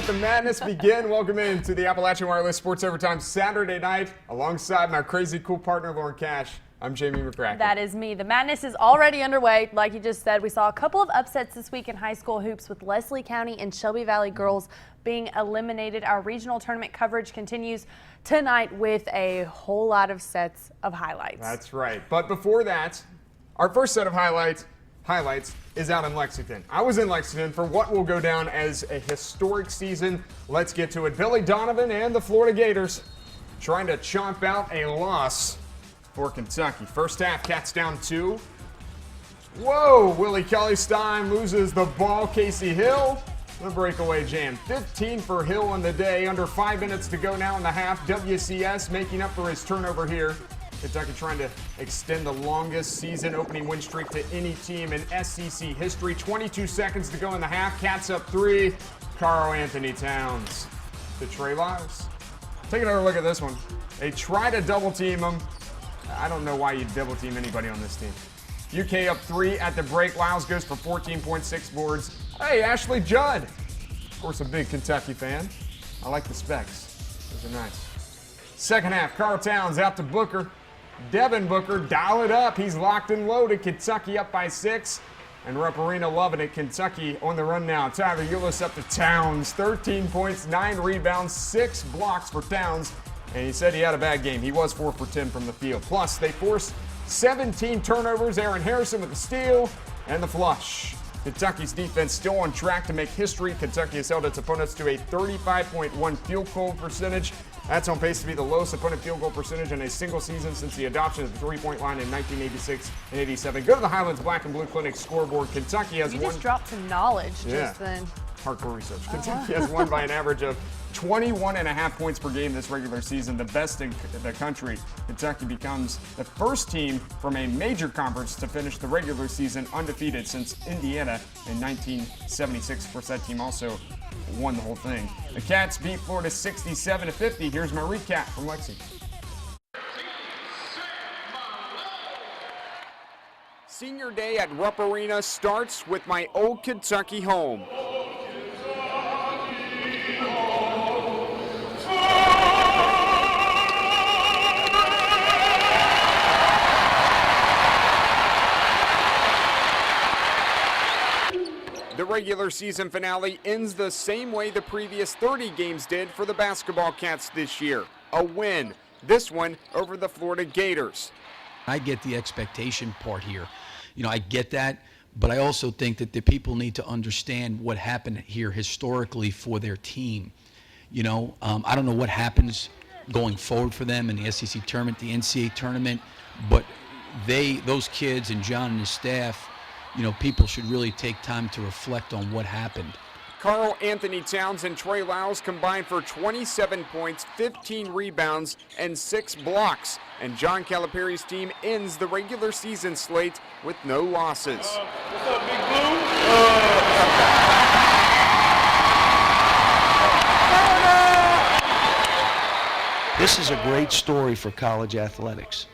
let the madness begin. Welcome into the Appalachian Wireless Sports Overtime Saturday night alongside my crazy cool partner, Lauren Cash. I'm Jamie McCracken. That is me. The madness is already underway. Like you just said, we saw a couple of upsets this week in high school hoops with Leslie County and Shelby Valley girls being eliminated. Our regional tournament coverage continues tonight with a whole lot of sets of highlights. That's right. But before that, our first set of highlights is out in Lexington. I was in Lexington for what will go down as a historic season. Let's get to it. Billy Donovan and the Florida Gators trying to chomp out a loss for Kentucky. First half, Cats down 2. Whoa, Willie Kelly-Stein loses the ball. Casey Hill, the breakaway jam. 15 for Hill on the day. Under 5 minutes to go now in the half. WCS making up for his turnover here. Kentucky trying to extend the longest season opening win streak to any team in SEC history. 22 seconds to go in the half. Cats up 3. Carl Anthony Towns to Trey Lyles. Take another look at this one. They try to double team him. I don't know why you'd double team anybody on this team. UK up 3 at the break. Lyles goes for 14.6 boards. Hey, Ashley Judd. Of course, a big Kentucky fan. I like the specs. Those are nice. Second half, Carl Towns out to Booker. Devin Booker, dial it up. He's locked and loaded. Kentucky up by 6. And Rupp Arena loving it. Kentucky on the run now. Tyler Eulis up to Towns. 13 points, 9 rebounds, 6 blocks for Towns. And he said he had a bad game. He was 4 for 10 from the field. Plus, they forced 17 turnovers. Aaron Harrison with the steal and the flush. Kentucky's defense still on track to make history. Kentucky has held its opponents to a 35.1 field goal percentage. That's on pace to be the lowest opponent field goal percentage in a single season since the adoption of the three-point line in 1986 and 87. Go to the Highlands Black and Blue Clinic scoreboard. Kentucky has won. You just dropped some knowledge just then. Hardcore research. Kentucky has won by an average of 21.5 points per game this regular season, the best in the country. Kentucky becomes the first team from a major conference to finish the regular season undefeated since Indiana in 1976. Of course, that team also won the whole thing. The Cats beat Florida 67-50. Here's my recap from Lexington. Senior day at Rupp Arena starts with my old Kentucky home. The regular season finale ends the same way the previous 30 games did for the basketball Cats this year. A win, this one over the Florida Gators. I get the expectation part here. You know, I get that, but I also think that the people need to understand what happened here historically for their team. You know, I don't know what happens going forward for them in the SEC tournament, the NCAA tournament, but those kids and John and his staff, you know, people should really take time to reflect on what happened. Carl Anthony Towns and Trey Lyles combined for 27 points, 15 rebounds, and 6 blocks. And John Calipari's team ends the regular season slate with no losses. What's up, Big Blue? This is a great story for college athletics.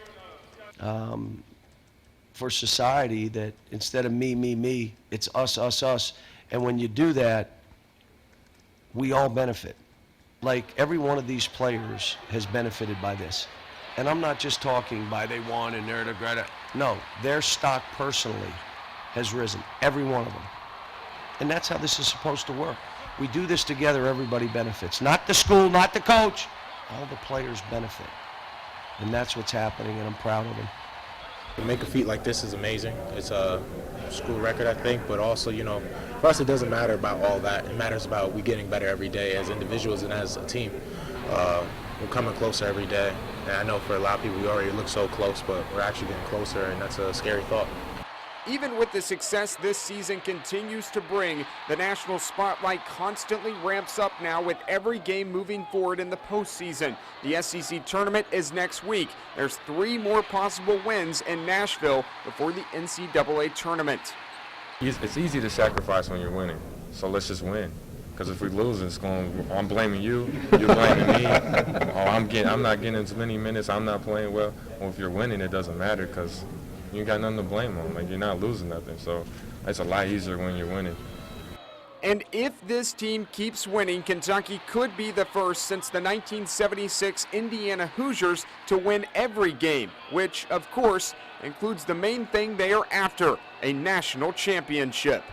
For society, that instead of me, it's us, us, us. And when you do that, we all benefit. Like every one of these players has benefited by this. And I'm not just talking by they won and they're the great. No, their stock personally has risen, every one of them. And that's how this is supposed to work. We do this together, everybody benefits. Not the school, not the coach. All the players benefit. And that's what's happening, and I'm proud of them. To make a feat like this is amazing. It's a school record, I think, but also, you know, for us it doesn't matter about all that. It matters about we getting better every day as individuals and as a team. We're coming closer every day, and I know for a lot of people we already look so close, but we're actually getting closer, and that's a scary thought. Even with the success this season continues to bring, the national spotlight constantly ramps up now with every game moving forward in the postseason. The SEC tournament is next week. There's 3 more possible wins in Nashville before the NCAA tournament. It's easy to sacrifice when you're winning, so let's just win. Because if we lose, I'm blaming you, you're blaming me. I'm not getting as many minutes, I'm not playing well. Well, if you're winning, it doesn't matter because you got nothing to blame on. Like, you're not losing nothing, so it's a lot easier when you're winning. And if this team keeps winning, Kentucky could be the first since the 1976 Indiana Hoosiers to win every game, which, of course, includes the main thing they are after, a national championship.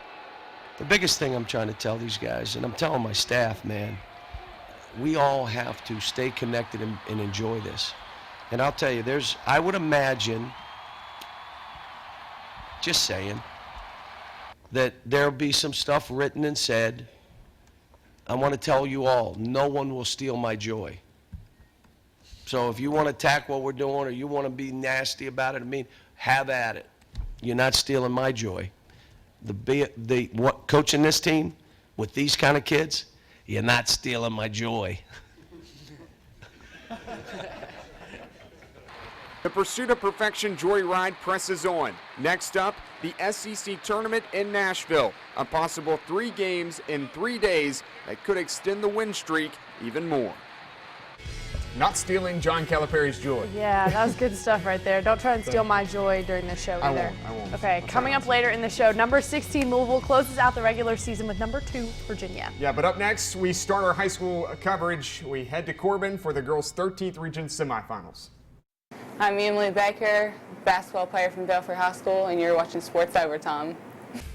The biggest thing I'm trying to tell these guys, and I'm telling my staff, man, we all have to stay connected and enjoy this. And I'll tell you, I would imagine, just saying, that there'll be some stuff written and said. I want to tell you all, no one will steal my joy. So if you want to attack what we're doing or you want to be nasty about it, have at it. You're not stealing my joy. Coaching this team with these kind of kids, you're not stealing my joy. The pursuit of perfection joyride presses on. Next up, the SEC tournament in Nashville. A possible 3 games in 3 days that could extend the win streak even more. Not stealing John Calipari's joy. Yeah, that was good stuff right there. Don't try and steal my joy during the show either. I won't. Okay, coming up later in the show, number 16 Louisville closes out the regular season with number 2 Virginia. Yeah, but up next, we start our high school coverage. We head to Corbin for the girls' 13th region semifinals. I'm Emily Baker, basketball player from Belfort High School, and you're watching Sports Overtime.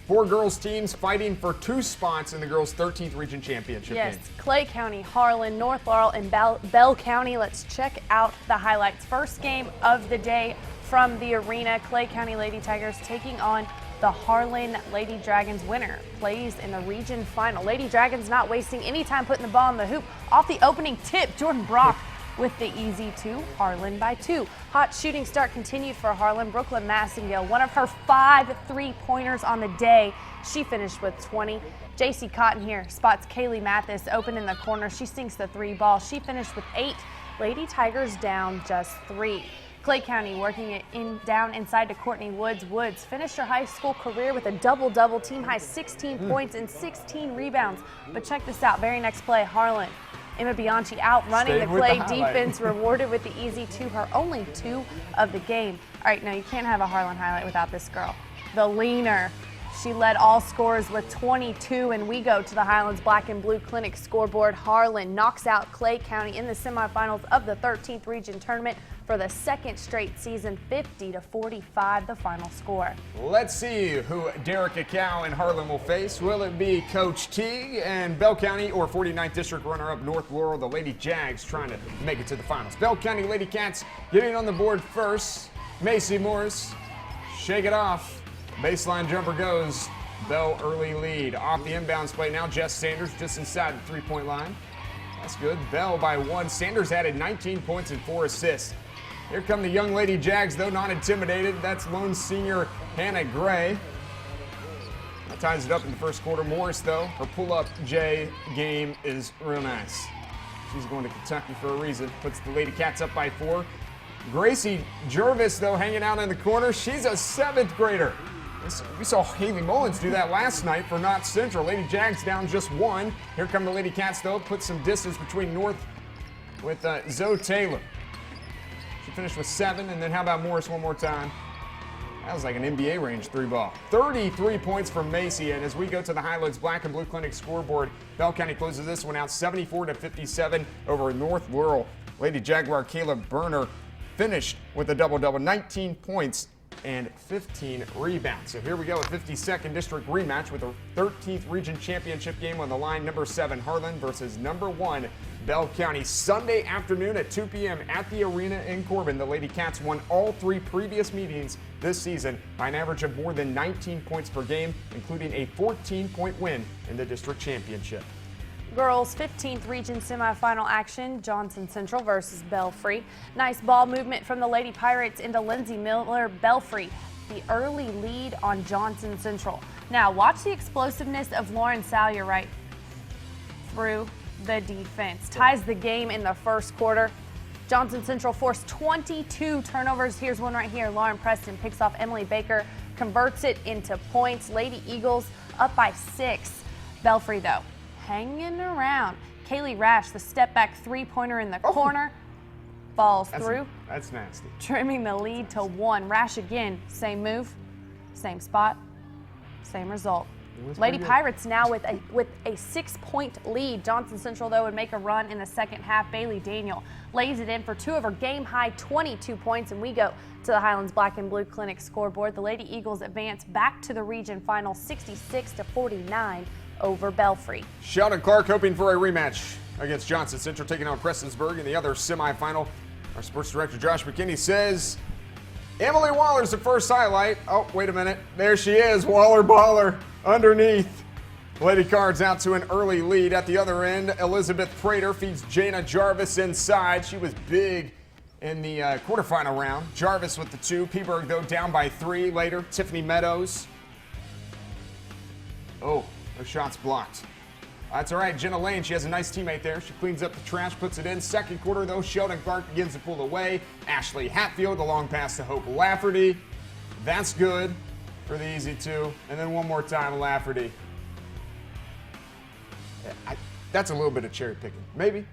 4 girls teams fighting for 2 spots in the girls' 13th region championship Yes, game. Clay County, Harlan, North Laurel, and Bell County. Let's check out the highlights. First game of the day from the arena, Clay County Lady Tigers taking on the Harlan Lady Dragons. Winner plays in the region final. Lady Dragons not wasting any time putting the ball in the hoop. Off the opening tip, Jordan Brock with the easy 2, Harlan by 2. Hot shooting start continued for Harlan. Brooklyn Massengale, one of her 5 3-pointers on the day. She finished with 20. JC Cotton here spots Kaylee Mathis open in the corner. She sinks the 3 ball. She finished with 8. Lady Tigers down just 3. Clay County working it down inside to Courtney Woods. Woods finished her high school career with a double-double, team high 16 points and 16 rebounds. But check this out, very next play, Harlan. Emma Bianchi outrunning the Clay defense, rewarded with the easy 2, her only 2 of the game. All right, now you can't have a Harlan highlight without this girl. The leaner. She led all scorers with 22, and we go to the Highlands Black and Blue Clinic scoreboard. Harlan knocks out Clay County in the semifinals of the 13th region tournament for the 2nd straight season, 50-45 the final score. Let's see who Derek Acow and Harlan will face. Will it be Coach Teague and Bell County, or 49th District runner-up North Laurel, the Lady Jags, trying to make it to the finals? Bell County Lady Cats getting on the board first. Macy Morris, shake it off. Baseline jumper goes. Bell early lead. Off the inbounds play now, Jess Sanders just inside the 3-point line. That's good. Bell by 1. Sanders added 19 points and 4 assists. Here come the young Lady Jags, though, not intimidated. That's lone senior Hannah Gray. That ties it up in the first quarter. Morris, though, her pull-up J game is real nice. She's going to Kentucky for a reason. Puts the Lady Cats up by 4. Gracie Jervis, though, hanging out in the corner. She's a 7th grader. We saw Haley Mullins do that last night for Knott Central. Lady Jags down just 1. Here come the Lady Cats, though. Put some distance between North with Zoe Taylor. She finished with 7, and then how about Morris one more time? That was like an NBA range 3-ball. 33 points from Macy, and as we go to the Highlands Black and Blue Clinic scoreboard, Bell County closes this one out 74-57 over North Laurel. Lady Jaguar Kayla Berner finished with a double-double, 19 points and 15 rebounds. So here we go, a 52nd District rematch with a 13th Region Championship game on the line. Number 7 Harlan versus number 1 Bell County. Sunday afternoon at 2 p.m. at the arena in Corbin. The Lady Cats won all 3 previous meetings this season by an average of more than 19 points per game, including a 14-point win in the district championship. Girls 15th region semifinal action, Johnson Central versus Belfry. Nice ball movement from the Lady Pirates into Lindsay Miller. Belfry, the early lead on Johnson Central. Now watch the explosiveness of Lauren Salyer right through the defense. Ties the game in the first quarter. Johnson Central forced 22 turnovers. Here's one right here. Lauren Preston picks off Emily Baker, converts it into points. Lady Eagles up by 6. Belfry, though, hanging around. Kaylee Rash, the step back 3-pointer in the corner, falls through. That's nasty. Trimming the lead to 1. Rash again, same move, same spot, same result. Lady Pirates now with a 6-point lead. Johnson Central, though, would make a run in the second half. Bailey Daniel lays it in for 2 of her game-high 22 points, and we go to the Highlands Black and Blue Clinic scoreboard. The Lady Eagles advance back to the region final 66-49 over Belfry. Sheldon Clark hoping for a rematch against Johnson Central, taking on Prestonsburg in the other semifinal. Our sports director Josh McKinney says Emily Waller's the first highlight. Oh, wait a minute. There she is. Waller Baller underneath. Lady Cards out to an early lead. At the other end, Elizabeth Prater feeds Jana Jarvis inside. She was big in the quarterfinal round. Jarvis with the 2. Peaburg, though, down by 3 later. Tiffany Meadows. Oh, her shot's blocked. That's all right. Jenna Lane, she has a nice teammate there. She cleans up the trash, puts it in. Second quarter, though, Sheldon Clark begins to pull away. Ashley Hatfield, the long pass to Hope Lafferty. That's good for the easy 2. And then one more time, Lafferty. That's a little bit of cherry picking. Maybe.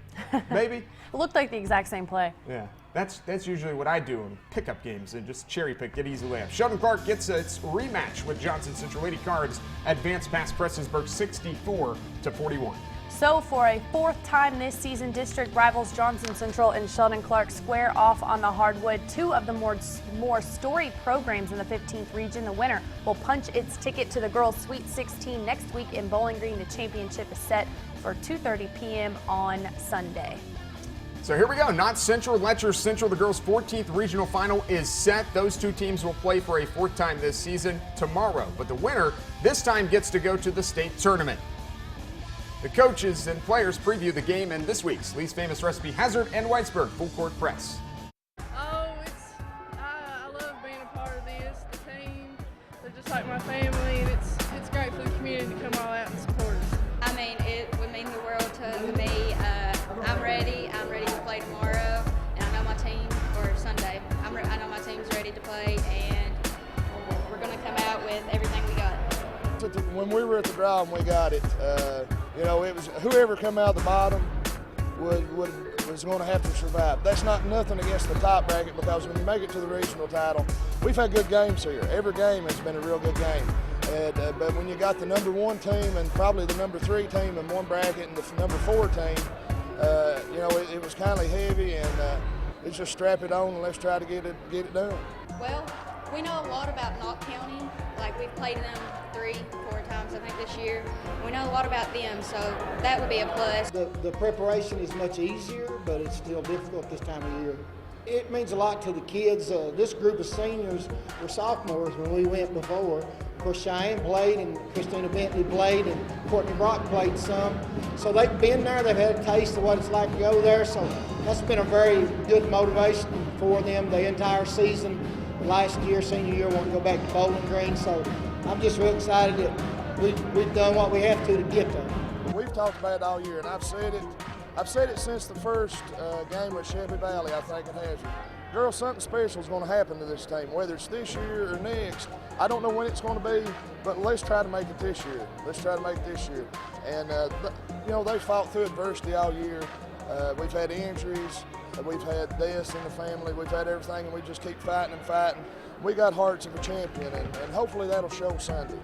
Maybe. It looked like the exact same play. Yeah. That's usually what I do in pickup games, and just cherry pick, get easy layup. Sheldon Clark gets its rematch with Johnson Central. Lady Cards advance past Prestonsburg 64-41. So for a 4th time this season, district rivals Johnson Central and Sheldon Clark square off on the hardwood. 2 of the more storied programs in the 15th region. The winner will punch its ticket to the girls' Sweet 16 next week in Bowling Green. The championship is set for 2:30 p.m. on Sunday. So here we go. Not Central, Letcher Central. The girls' 14th regional final is set. Those 2 teams will play for a 4th time this season tomorrow. But the winner this time gets to go to the state tournament. The coaches and players preview the game in this week's Lee's Famous Recipe Hazard and Whitesburg Full Court Press. I love being a part of this. The team, they're just like my family, and it's great for the community to come all out and support us. I mean, it would mean the world to me. I'm ready. I'm ready to play tomorrow, and I know my team, or Sunday. I know my team's ready to play, and we're going to come out with everything we got. When we were at the draw and we got it, it was whoever come out of the bottom was going to have to survive. That's not nothing against the top bracket, because when you make it to the regional title, we've had good games here. Every game has been a real good game. But when you got the number 1 team and probably the number 3 team in one bracket and the number 4 team, it was kind of heavy, and it's just strap it on and let's try to get it done. Well, we know a lot about Knott County. Like, we've played them 3-4 times, I think, this year. We know a lot about them, so that would be a plus. The preparation is much easier, but it's still difficult this time of year. It means a lot to the kids. This group of seniors were sophomores when we went before. Of course, Cheyenne played, and Christina Bentley played, and Courtney Brock played some. So they've been there. They've had a taste of what it's like to go there. So that's been a very good motivation for them the entire season. Last year, senior year, want to go back to Bowling Green. So I'm just real excited that we've done what we have to get there. We've talked about it all year, and I've said it since the first game with Shelby Valley, I think, in Hazard. Girls, something special is going to happen to this team, whether it's this year or next. I don't know when it's going to be, but let's try to make it this year. Let's try to make it this year. And, they fought through adversity all year. We've had injuries. We've had deaths in the family. We've had everything, and we just keep fighting and fighting. We got hearts of a champion, and hopefully that'll show Sunday.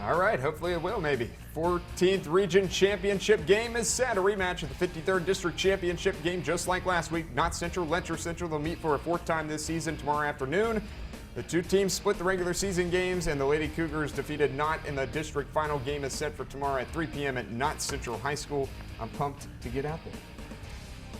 All right, hopefully it will, maybe. 14th Region Championship game is set. A rematch of the 53rd District Championship game, just like last week. Not Central, Letcher Central. They'll meet for a 4th time this season tomorrow afternoon. The 2 teams split the regular season games, and the Lady Cougars defeated Knott in the district final. Game is set for tomorrow at 3 p.m. at Knott Central High School. I'm pumped to get out there.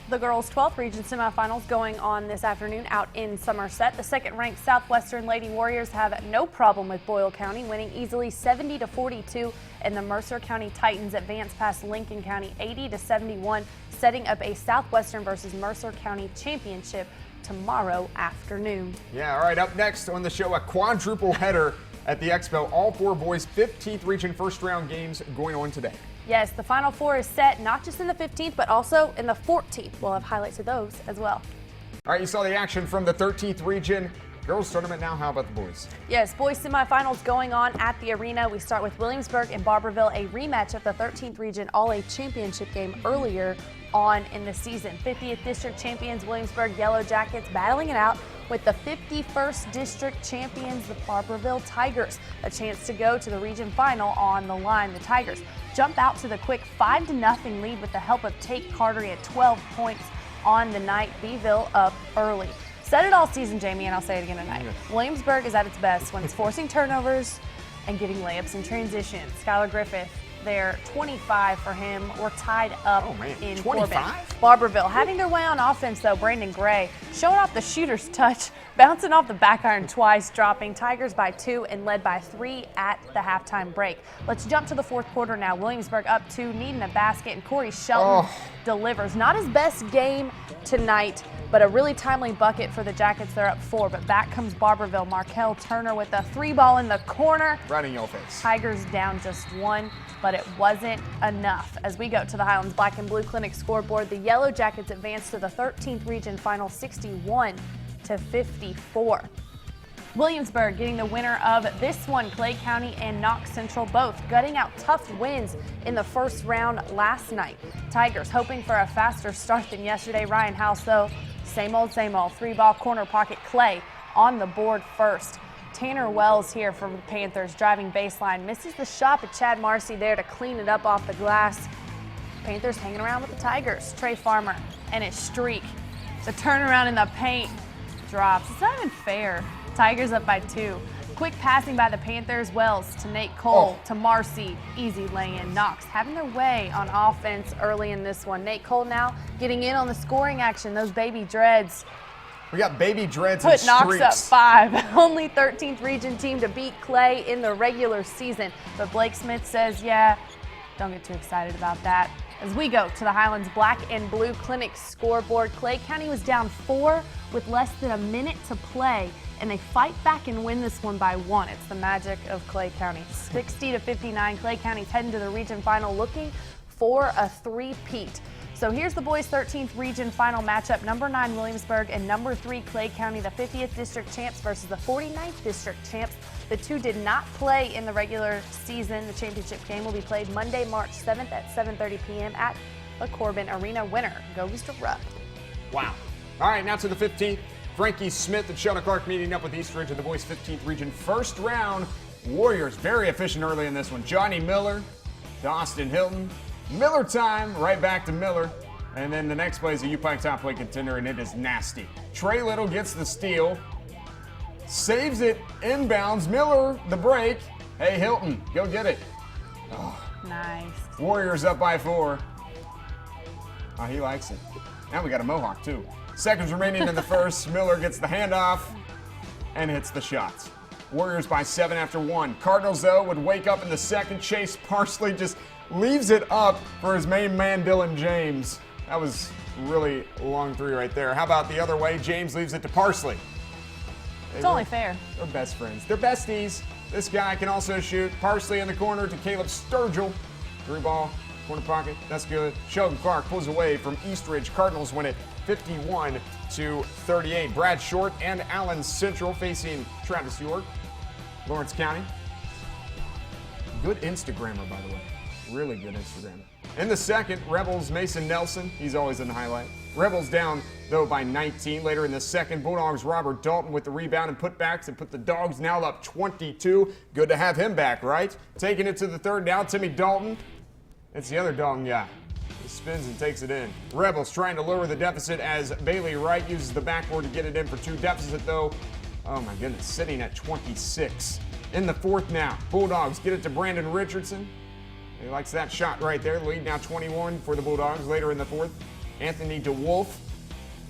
The girls' 12th region semifinals going on this afternoon out in Somerset. The second-ranked Southwestern Lady Warriors have no problem with Boyle County, winning easily 70-42, and the Mercer County Titans advance past Lincoln County 80-71, setting up a Southwestern versus Mercer County championship tomorrow afternoon. Yeah, all right, up next on the show, a quadruple header at the Expo. All 4 boys' 15th region first-round games going on today. Yes, the Final Four is set not just in the 15th, but also in the 14th. We'll have highlights of those as well. All right, you saw the action from the 13th region. Girls tournament now. How about the boys? Yes, boys semifinals going on at the arena. We start with Williamsburg and Barberville, a rematch of the 13th region All-A championship game earlier on in the season. 50th district champions Williamsburg Yellow Jackets battling it out with the 51st District champions, the Barberville Tigers. A chance to go to the region final on the line. The Tigers jump out to the quick 5-0 lead with the help of Tate Cartery at 12 points on the night. Beeville up early. Said it all season, Jamie, and I'll say it again tonight. Williamsburg is at its best when it's forcing turnovers and getting layups in transition. Skylar Griffith there, 25 for him. We're tied up in 25? Corbin. Barberville having their way on offense, though. Brandon Gray showing off the shooter's touch, bouncing off the back iron twice, dropping. Tigers by 2 and led by 3 at the halftime break. Let's jump to the fourth quarter now. Williamsburg up 2, needing a basket, and Corey Shelton delivers. Not his best game tonight, but a really timely bucket for the Jackets. They're up 4, but back comes Barberville. Markel Turner with a 3-ball in the corner. Right in your face. Tigers down just 1, but it wasn't enough. As we go to the Highlands Black and Blue Clinic scoreboard, the Yellow Jackets advance to the 13th region final 61-54. Williamsburg getting the winner of this one, Clay County and Knox Central both gutting out tough wins in the first round last night. Tigers hoping for a faster start than yesterday. Ryan House, though, same old, 3-ball corner pocket. Clay on the board first. Tanner Wells here from the Panthers driving baseline. Misses the shot, but Chad Marcy there to clean it up off the glass. Panthers hanging around with the Tigers. Trey Farmer and his streak. The turnaround in the paint drops. It's not even fair. Tigers up by 2. Quick passing by the Panthers. Wells to Nate Cole to Marcy. Easy lay-in. Knox having their way on offense early in this one. Nate Cole now getting in on the scoring action. Those baby dreads. We got baby dreads and Put Knox streaks. up 5. Only 13th region team to beat Clay in the regular season. But Blake Smith says, yeah, don't get too excited about that. As we go to the Highlands Black and Blue Clinic scoreboard, Clay County was down 4 with less than a minute to play, and they fight back and win this one by 1. It's the magic of Clay County. 60-59, Clay County's heading to the region final looking for a three-peat. So here's the boys' 13th region final matchup. Number 9 Williamsburg and number 3 Clay County, the 50th district champs versus the 49th district champs. The two did not play in the regular season. The championship game will be played Monday, March 7th at 7:30 p.m. at the Corbin Arena. Winner goes to Rupp. Wow. All right, now to the 15th. Frankie Smith and Sheldon Clark meeting up with Eastridge in the boys' 15th region first round. Warriors very efficient early in this one. Johnny Miller to Austin Hilton. Miller time, right back to Miller. And then the next play is a U-Pike top play contender, and it is nasty. Trey Little gets the steal, saves it inbounds. Miller, the break. Hey, Hilton, go get it. Oh. Nice. Warriors up by 4. Oh, he likes it. Now we got a Mohawk, too. Seconds remaining in the first. Miller gets the handoff and hits the shots. Warriors by 7 after 1. Cardinals, though, would wake up in the second. Chase Parsley just leaves it up for his main man, Dylan James. That was really long 3 right there. How about the other way? James leaves it to Parsley. It's only fair. They're best friends. They're besties. This guy can also shoot. Parsley in the corner to Caleb Sturgill. 3-ball, corner pocket. That's good. Sheldon Clark pulls away from Eastridge. Cardinals win it 51-38. Brad Short and Allen Central facing Travis York. Lawrence County. Good Instagrammer, by the way. Really good Instagrammer. In the second, Rebels Mason Nelson. He's always in the highlight. Rebels down, though, by 19. Later in the second, Bulldogs Robert Dalton with the rebound and putbacks and put the Dogs now up 22. Good to have him back, right? Taking it to the third now, Timmy Dalton. It's the other Dalton guy. He spins and takes it in. Rebels trying to lower the deficit as Bailey Wright uses the backboard to get it in for 2. Deficit, though, oh my goodness, sitting at 26. In the fourth now, Bulldogs get it to Brandon Richardson. He likes that shot right there. Lead now 21 for the Bulldogs. Later in the fourth, Anthony DeWolf.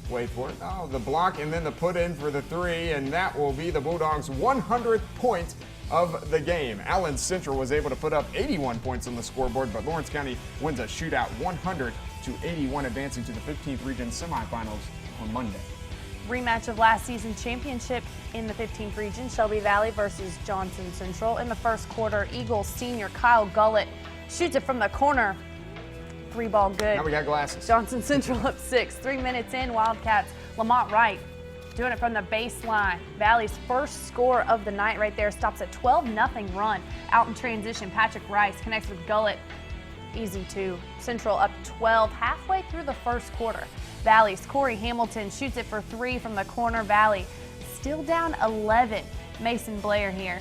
Wait for it. Oh, the block and then the put in for the 3, and that will be the Bulldogs' 100th point of the game. Allen Central was able to put up 81 points on the scoreboard, but Lawrence County wins a shootout 100-81, advancing to the 15th region semifinals on Monday. Rematch of last season's championship in the 15th region, Shelby Valley versus Johnson Central. In the first quarter, Eagles senior Kyle Gullett shoots it from the corner. 3-ball good. Now we got glasses. Johnson Central up 6. 3 minutes in, Wildcats. Lamont Wright doing it from the baseline. Valley's first score of the night right there. Stops a 12-0 run. Out in transition, Patrick Rice connects with Gullett. Easy 2. Central up 12 halfway through the first quarter. Valley's Corey Hamilton shoots it for 3 from the corner. Valley still down 11. Mason Blair here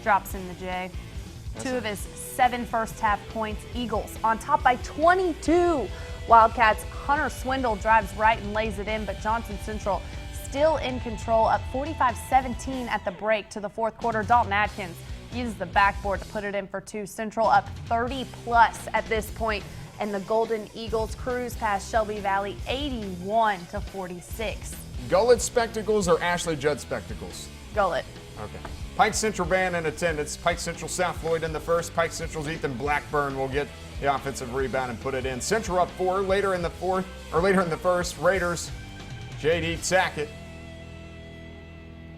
drops in the J. Two of his 7 first-half points. Eagles on top by 22. Wildcats' Hunter Swindle drives right and lays it in, but Johnson Central still in control, up 45-17 at the break to the fourth quarter. Dalton Atkins uses the backboard to put it in for 2. Central up 30-plus at this point, and the Golden Eagles cruise past Shelby Valley 81-46. Gullet Spectacles or Ashley Judd Spectacles? Gullet. Okay. Pike Central band in attendance. Pike Central South Floyd in the first. Pike Central's Ethan Blackburn will get the offensive rebound and put it in. Central up 4 later in the first. Raiders, J.D. Tackett.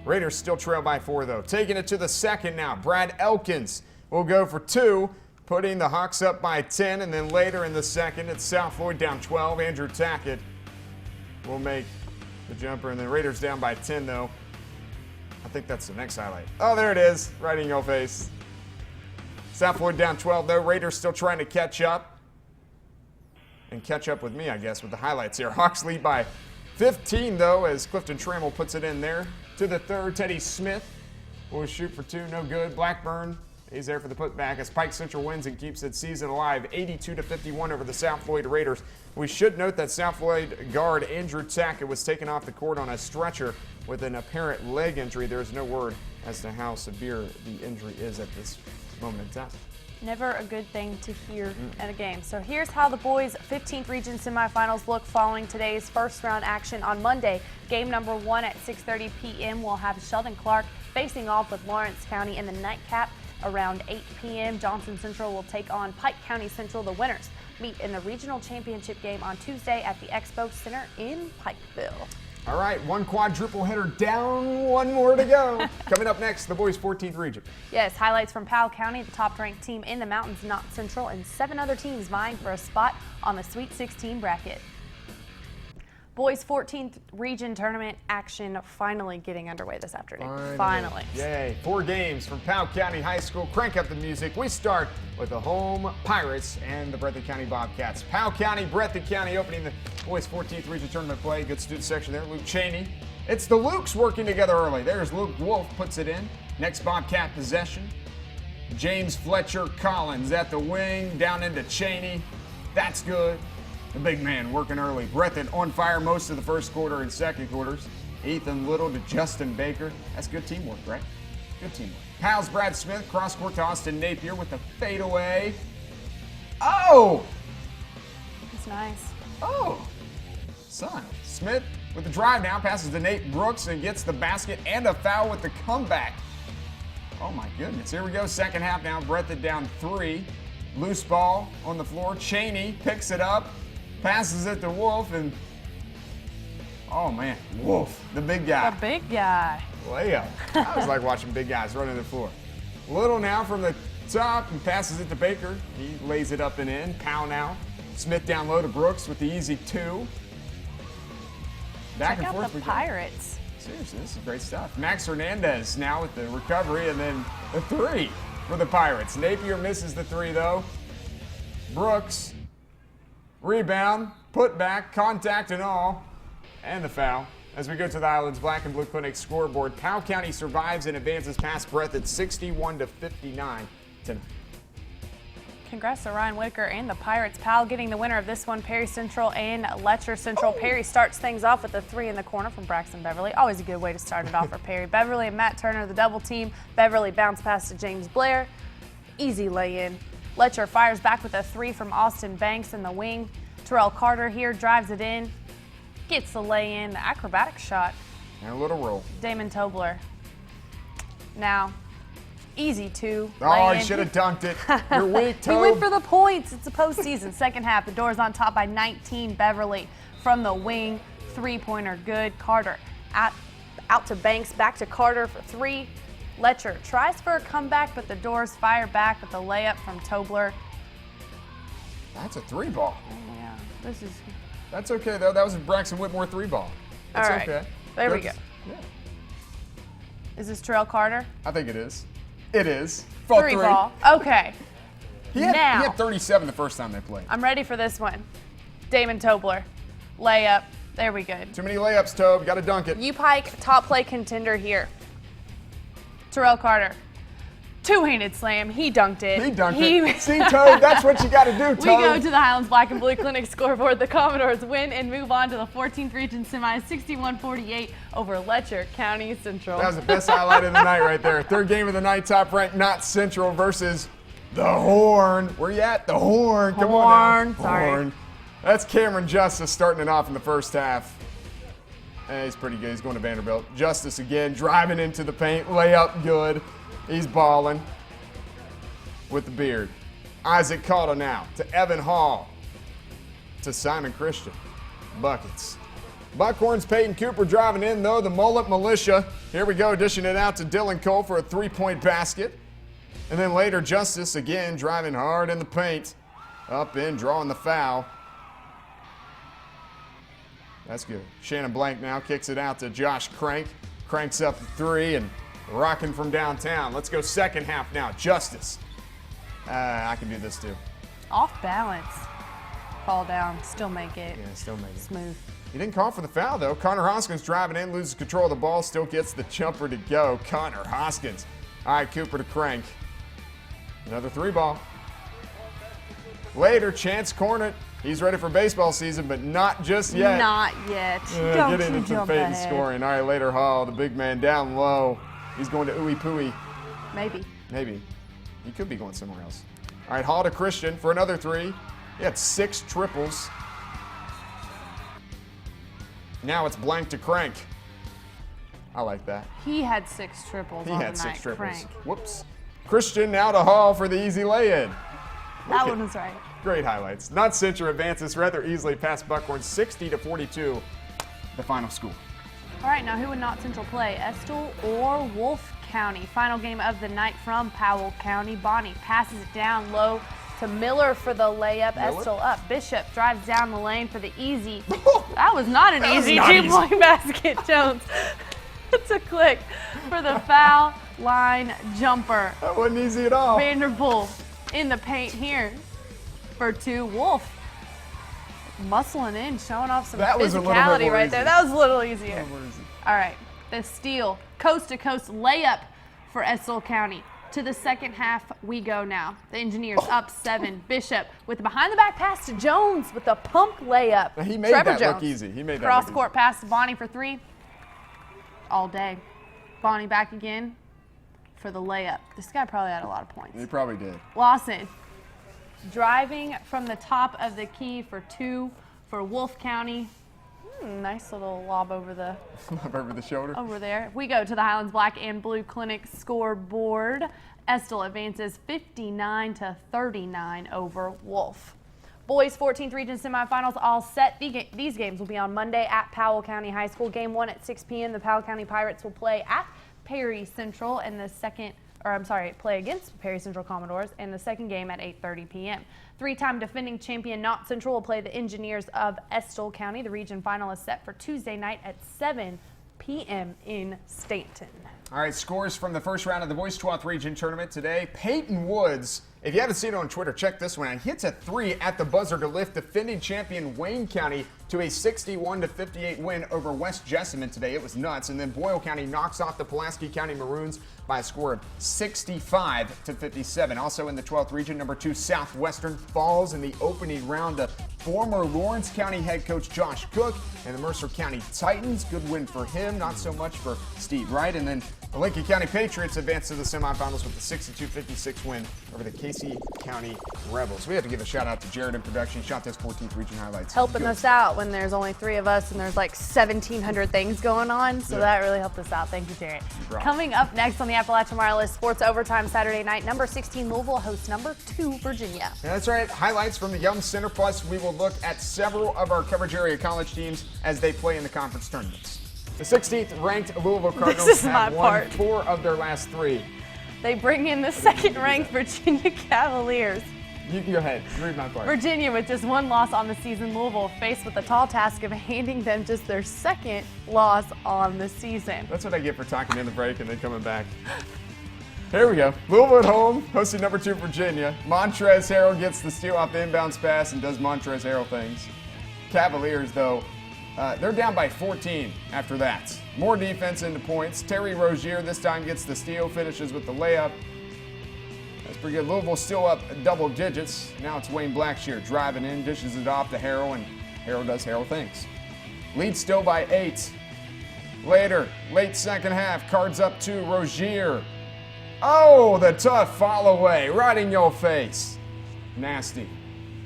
Raiders still trail by 4 though. Taking it to the second now. Brad Elkins will go for 2, putting the Hawks up by 10, and then later in the second, it's South Floyd down 12. Andrew Tackett will make the jumper, and then Raiders down by 10 though. I think that's the next highlight. Oh, there it is, right in your face. South Floyd down 12 though. Raiders still trying to catch up. And catch up with me, I guess, with the highlights here. Hawks lead by 15 though, as Clifton Trammell puts it in there. To the third, Teddy Smith will shoot for 2, no good. Blackburn, he's there for the putback as Pike Central wins and keeps its season alive, 82-51 over the South Floyd Raiders. We should note that South Floyd guard Andrew Tackett was taken off the court on a stretcher with an apparent leg injury. There is no word as to how severe the injury is at this moment in time. Never a good thing to hear at a game. So here's how the boys' 15th region semifinals look following today's first round action on Monday. Game number 1 at 6:30 p.m. will have Sheldon Clark facing off with Lawrence County in the nightcap. Around 8 p.m., Johnson Central will take on Pike County Central. The winners meet in the regional championship game on Tuesday at the Expo Center in Pikeville. All right, 1 quadruple header down, 1 more to go. Coming up next, the boys' 14th region. Yes, highlights from Powell County, the top-ranked team in the mountains, not Central, and 7 other teams vying for a spot on the Sweet 16 bracket. Boys' 14th region tournament action finally getting underway this afternoon. Finally. Yay. 4 games from Powell County High School. Crank up the music. We start with the home Pirates and the Breathitt County Bobcats. Powell County, Breathitt County opening the boys' 14th region tournament play. Good student section there. Luke Cheney. It's the Lukes working together early. There's Luke Wolf, puts it in. Next Bobcat possession. James Fletcher Collins at the wing, down into Cheney. That's good. The big man working early. Breathitt on fire most of the first quarter and second quarters. Ethan Little to Justin Baker. That's good teamwork, right? Good teamwork. Powell's Brad Smith, cross court to Austin Napier with the fadeaway. Oh! That's nice. Oh! Son. Smith with the drive now, passes to Nate Brooks and gets the basket and a foul with the comeback. Oh my goodness. Here we go, second half now. Breathitt down 3. Loose ball on the floor. Cheney picks it up. Passes it to Wolf, and oh man, Wolf, the big guy. The big guy. Layup. I always like watching big guys running the floor. Little now from the top and passes it to Baker. He lays it up and in. Powell now. Smith down low to Brooks with the easy 2. Back Check and out forth the we go. Pirates. Seriously, this is great stuff. Max Hernandez now with the recovery and then the 3 for the Pirates. Napier misses the 3 though. Brooks. Rebound, put back, contact and all, and the foul. As we go to the Islands Black and Blue Clinic scoreboard, Powell County survives and advances past Breathitt 61-59 tonight. Congrats to Ryan Whitaker and the Pirates. Powell getting the winner of this one, Perry Central and Letcher Central. Perry starts things off with a 3 in the corner from Braxton Beverly. Always a good way to start it off for Perry. Beverly and Matt Turner, the double team. Beverly bounced pass to James Blair. Easy lay-in. Letcher fires back with a 3 from Austin Banks in the wing. Terrell Carter here drives it in. Gets the lay-in, the acrobatic shot. And a little roll. Damon Tobler. Now, easy 2. Oh, he should have dunked it. You're weak, Tobe. He went for the points. It's a postseason. Second half, the Doors on top by 19. Beverly from the wing. 3-pointer good. Carter out to Banks. Back to Carter for 3. Letcher tries for a comeback, but the Doors fire back with the layup from Tobler. That's a 3 ball. Yeah, this is... That's okay, though. That was a Braxton Whitmore 3 ball. That's all right. okay. There we go. Yeah. Is this Terrell Carter? I think it is. It is. Fault 3 ball. Okay. He had 37 the first time they played. I'm ready for this one. Damon Tobler. Layup. There we go. Too many layups, Tobe. Got to dunk it. U-Pike, top play contender here. Terrell Carter. Two-handed slam. He dunked it. He dunked it. See, Tobe, that's what you got to do, Tobe. We go to the Highlands Black and Blue Clinic scoreboard. The Commodores win and move on to the 14th region semi, 61-48 over Letcher County Central. That was the best highlight of the night right there. Third game of the night, top-ranked Not Central versus the Horn. Where you at? The Horn. Come on now. Sorry. Horn. That's Cameron Justice starting it off in the first half. He's pretty good. He's going to Vanderbilt. Justice again, driving into the paint. Layup good. He's balling with the beard. Isaac Cotto now to Evan Hall to Simon Christian. Buckets. Buckhorns, Peyton Cooper driving in, though. The Mullet Militia. Here we go, dishing it out to Dylan Cole for a three-point basket. And then later, Justice again driving hard in the paint. Up in, drawing the foul. That's good. Shannon Blank now kicks it out to Josh Crank. Cranks up the three and rocking from downtown. Let's go second half now. Justice. I can do this too. Off balance. Fall down. Still make it. Yeah, still make it. Smooth. He didn't call for the foul, though. Connor Hoskins driving in, loses control of the ball, still gets the jumper to go. Connor Hoskins. All right, Cooper to Crank. Another three ball. Later, Chance Cornett. He's ready for baseball season, but not just yet. Not yet. Don't Getting you into the jump paint and ahead. scoring. All right, later, Hall, the big man down low. He's going to Ooey Pooey. Maybe. Maybe. He could be going somewhere else. All right, Hall to Christian for another three. He had 6 triples. Now it's Blank to Crank. I like that. He had 6 triples He on had the 6 night. triples. Crank. Whoops. Christian now to Hall for the easy lay-in. That Okay. one was right. Great highlights. Not Central advances rather easily past Buckhorn 60-42, the final score. All right, now who would Not Central play? Estill or Wolf County? Final game of the night from Powell County. Bonnie passes it down low to Miller for the layup. Miller? Estill up. Bishop drives down the lane for the easy. That was not an That was easy not easy. two-point basket, Jones. It's a click for the foul line jumper. That wasn't easy at all. Vanderpool in the paint here for 2. Wolf muscling in, showing off some That was a little bit physicality more right easy. there. That was a little easier. A little more easy. All right, the steal, coast-to-coast layup for Estill County. To the second half we go now. The Engineers up 7. Bishop with a behind-the-back pass to Jones with a pump layup. He made Trevor that Jones. look easy. He made that look Cross-court pass to Bonnie for 3. All day. Bonnie back again for the layup. This guy probably had a lot of points. He probably did. Lawson driving from the top of the key for 2 for Wolf County. Nice little lob over the Over the shoulder. over there. We go to the Highlands Black and Blue Clinic scoreboard. Estill advances 59-39 over Wolf. Boys 14th region semifinals all set. These games will be on Monday at Powell County High School. Game 1 at 6 p.m. The Powell County Pirates will play at Perry Central, and play against Perry Central Commodores, and the second game at 8:30 p.m. 3-time defending champion Not Central will play the Engineers of Estill County. The region final is set for Tuesday night at 7 p.m. in Stanton. All right, scores from the first round of the Boys 12th Region Tournament today. Peyton Woods, if you haven't seen it on Twitter, check this one out. He hits a 3 at the buzzer to lift defending champion Wayne County to a 61-58 win over West Jessamine today. It was nuts. And then Boyle County knocks off the Pulaski County Maroons by a score of 65-57. Also in the 12th Region, number 2 Southwestern falls in the opening round to former Lawrence County head coach Josh Cook and the Mercer County Titans. Good win for him, not so much for Steve Wright. And then the Lincoln County Patriots advance to the semifinals with a 62-56 win over the Casey County Rebels. We have to give a shout out to Jared in production. He shot those 14th Region highlights. Helping Good. us out when there's only 3 of us and there's like 1,700 things going on. So Yeah. that really helped us out. Thank you, Jared. problem. Coming up next on the Appalachian Wireless Sports Overtime Saturday night, number 16 Louisville hosts number 2 Virginia. Yeah, that's right. Highlights from the Yum Center. Plus, we will look at several of our coverage area college teams as they play in the conference tournaments. The 16th ranked Louisville Cardinals is have my won part. 4 of their last 3. They bring in the second ranked Virginia Cavaliers. You can go ahead. Read my part. Virginia, with just 1 loss on the season, Louisville faced with the tall task of handing them just their second loss on the season. That's what I get for talking in the break and then coming back. Here we go. Louisville at home, hosting number 2 Virginia. Montrez Harrell gets the steal off the inbounds pass and does Montrez Harrell things. Cavaliers, though, They're down by 14 after that. More defense into points. Terry Rozier this time gets the steal, finishes with the layup. That's pretty good. Louisville still up double digits. Now it's Wayne Blackshear driving in, dishes it off to Harrell, and Harrell does Harrell things. Lead still by 8. Later, late second half, Cards up to Rozier. Oh, the tough fall away, right in your face. Nasty.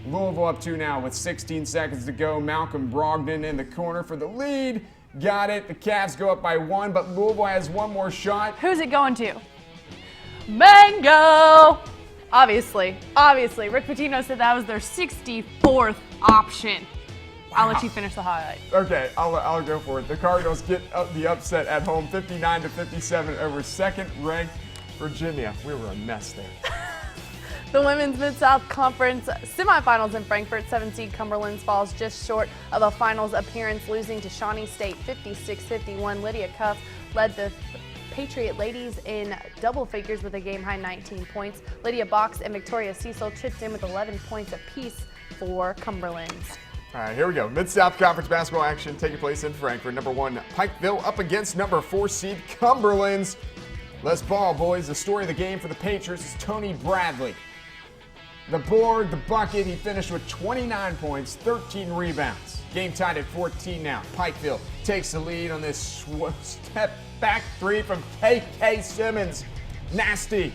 Louisville up 2 now with 16 seconds to go. Malcolm Brogdon in the corner for the lead. Got it. The Cavs go up by 1, but Louisville has one more shot. Who's it going to? Mango! Obviously. Rick Pitino said that was their 64th option. I'll let you finish the highlight. Okay, I'll go for it. The Cardinals get the upset at home, 59-57 over second-ranked Virginia. We were a mess there. The Women's Mid-South Conference semifinals in Frankfurt, 7-seed Cumberland falls just short of a finals appearance, losing to Shawnee State 56-51. Lydia Cuff led the Patriot ladies in double figures with a game-high 19 points. Lydia Box and Victoria Cecil chipped in with 11 points apiece for Cumberland. All right, here we go. Mid-South Conference basketball action taking place in Frankfurt. Number 1, Pikeville up against number 4 seed Cumberland. Let's ball, boys. The story of the game for the Patriots is Tony Bradley. The board, the bucket, he finished with 29 points, 13 rebounds. Game tied at 14 now. Pikeville takes the lead on this step back 3 from K.K. Simmons. Nasty.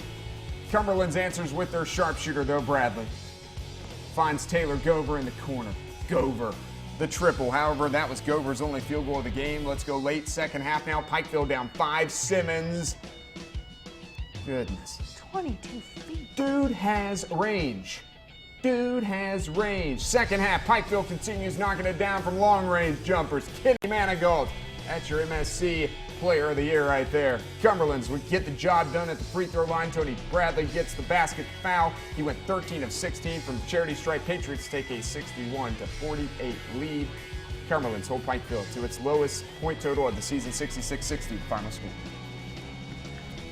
Cumberland's answers with their sharpshooter, though. Bradley finds Taylor Gover in the corner. Gover, the triple. However, that was Gover's only field goal of the game. Let's go late second half now. Pikeville down 5. Simmons. Goodness. 22 feet. Dude has range. Second half, Pikeville continues knocking it down from long-range jumpers. Kenny Manigault, that's your MSC Player of the Year right there. Cumberland's would get the job done at the free throw line. Tony Bradley gets the basket foul. He went 13 of 16 from charity stripe. Patriots take a 61-48 lead. Cumberland's hold Pikeville to its lowest point total of the season, 66-60, final score.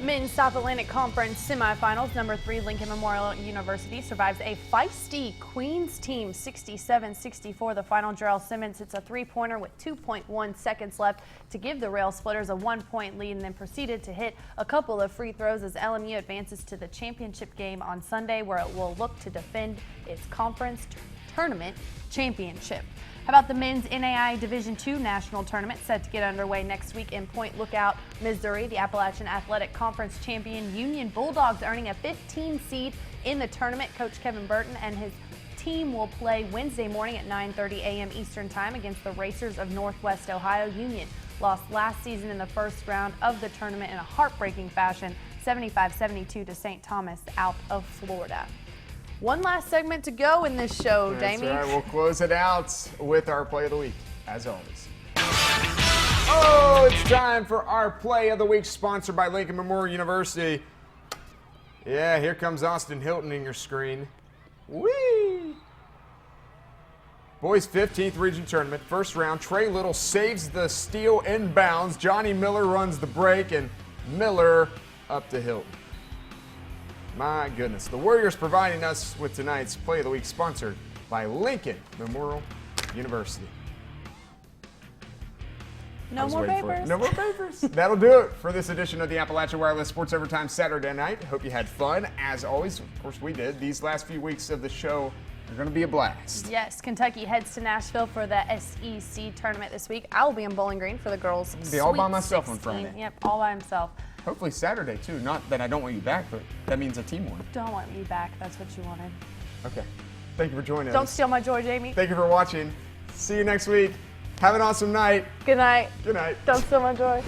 Men's South Atlantic Conference semifinals. Number 3 Lincoln Memorial University survives a feisty Queens team, 67-64. The final, Jarrell Simmons hits a 3-pointer with 2.1 seconds left to give the Rail Splitters a 1-point lead, and then proceeded to hit a couple of free throws as LMU advances to the championship game on Sunday, where it will look to defend its conference tournament championship. How about the men's NAI Division II National Tournament set to get underway next week in Point Lookout, Missouri? The Appalachian Athletic Conference champion Union Bulldogs earning a 15 seed in the tournament. Coach Kevin Burton and his team will play Wednesday morning at 9:30 a.m. Eastern Time against the Racers of Northwest Ohio. Union lost last season in the first round of the tournament in a heartbreaking fashion, 75-72 to St. Thomas out of Florida. One last segment to go in this show, Damie. That's right. We'll close it out with our Play of the Week, as always. Oh, it's time for our Play of the Week, sponsored by Lincoln Memorial University. Yeah, here comes Austin Hilton in your screen. Whee! Boys 15th region tournament, first round. Trey Little saves the steal inbounds. Johnny Miller runs the break, and Miller up to Hilton. My goodness. The Warriors providing us with tonight's Play of the Week, sponsored by Lincoln Memorial University. No more papers. No more papers. That'll do it for this edition of the Appalachian Wireless Sports Overtime Saturday night. Hope you had fun. As always, of course we did. These last few weeks of the show are going to be a blast. Yes, Kentucky heads to Nashville for the SEC tournament this week. I will be in Bowling Green for the girls' I'll be all by Sweet myself on 16. Friday. Yep, all by himself. Hopefully Saturday, too. Not that I don't want you back, but that means a team won. Don't want me back. That's what you wanted. Okay. Thank you for joining us. Don't steal my joy, Jamie. Thank you for watching. See you next week. Have an awesome night. Good night. Good night. Don't steal my joy.